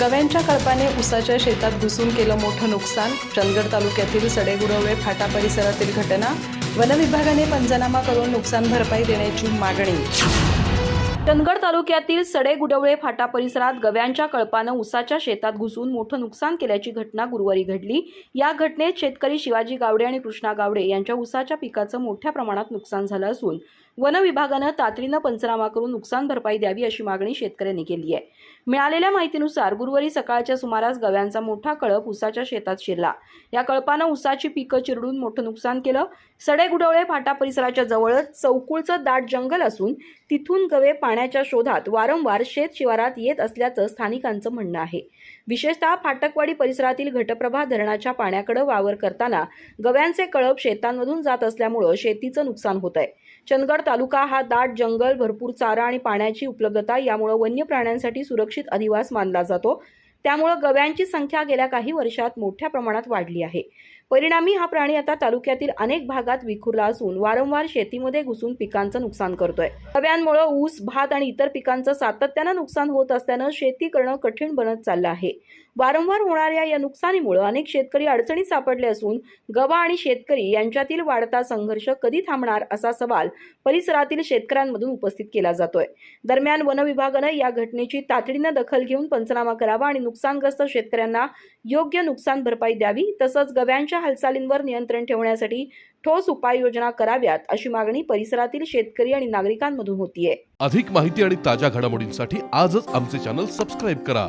गव्यांच्या कळपाने ऊसाच्या शेतात घुसून केलं मोठं नुकसान. चंदगड तालुक्यातील सडेगुडवळे फाटा परिसरातील घटना. वन विभागाने पंचनामा करून नुकसान भरपाई देण्याची मागणी. चंदगड तालुक्यातील सडेगुडवळे फाटा परिसरात गव्यांच्या कळपानं ऊसाच्या शेतात घुसून मोठं नुकसान केल्याची घटना गुरुवारी घडली. या घटनेत शेतकरी शिवाजी गावडे आणि कृष्णा गावडे यांच्या ऊसाच्या पिकाचं मोठ्या प्रमाणात नुकसान झालं असून वन विभागानं तातडीनं पंचनामा करून नुकसान भरपाई द्यावी अशी मागणी शेतकऱ्यांनी केली आहे. मिळालेल्या माहितीनुसार गुरुवारी सकाळच्या सुमारास गव्यांचा मोठा कळप ऊसाच्या शेतात शिरला. या कळपानं ऊसाची पिकं चिरडून मोठं नुकसान केलं. सडेगुडवळे फाटा परिसराच्या जवळच चौकुळचं दाट जंगल असून तिथून गवे पाण्याच्या शोधात वारंवार शेत शिवारात येत असल्याचं स्थानिकांचं म्हणणं आहे. विशेषतः फाटकवाडी परिसरातील घटप्रभा धरणाच्या पाण्याकडे वावर करताना गव्यांचे कळप शेतांमधून जात असल्यामुळे शेतीचं नुकसान होत आहे. चंदगड तालुका हा दाट जंगल, भरपूर चारा आणि पाण्याची उपलब्धता यामुळे वन्य प्राण्यांसाठी सुरक्षित अधिवास मानला जातो. त्यामुळे गव्यांची संख्या गेल्या काही वर्षात मोठ्या प्रमाणात वाढली आहे. परिणामी हा प्राणी आता तालुक्यातील अनेक भागात विखुरला असून वारंवार शेतीमध्ये घुसून पिकांचं नुकसान करतोय. गव्यांमुळे ऊस, भात आणि इतर पिकांचं सातत्यानं नुकसान होत असल्यानं शेती करणं कठीण बनत चाललं आहे. वारंवार होणाऱ्या या नुकसानीमुळे अनेक शेतकरी अडचणीत सापडले असून गवा आणि शेतकरी यांच्यातील वाढता संघर्ष कधी थांबणार असा सवाल परिसरातील शेतकऱ्यांमधून उपस्थित केला जातोय. दरम्यान वन विभागानं या घटनेची तातडीनं दखल घेऊन पंचनामा करावा आणि नुकसानग्रस्त शेतकऱ्यांना योग्य नुकसान भरपाई द्यावी, तसंच गव्यांच्या हालचालींवर नियंत्रण ठेवण्यासाठी ठोस उपाययोजना कराव्यात अशी मागणी परिसरातील शेतकरी आणि नागरिकांमधून होतीये. अधिक माहिती आणि ताज्या घडामोडींसाठी आजच आमचे चॅनल सबस्क्राइब करा.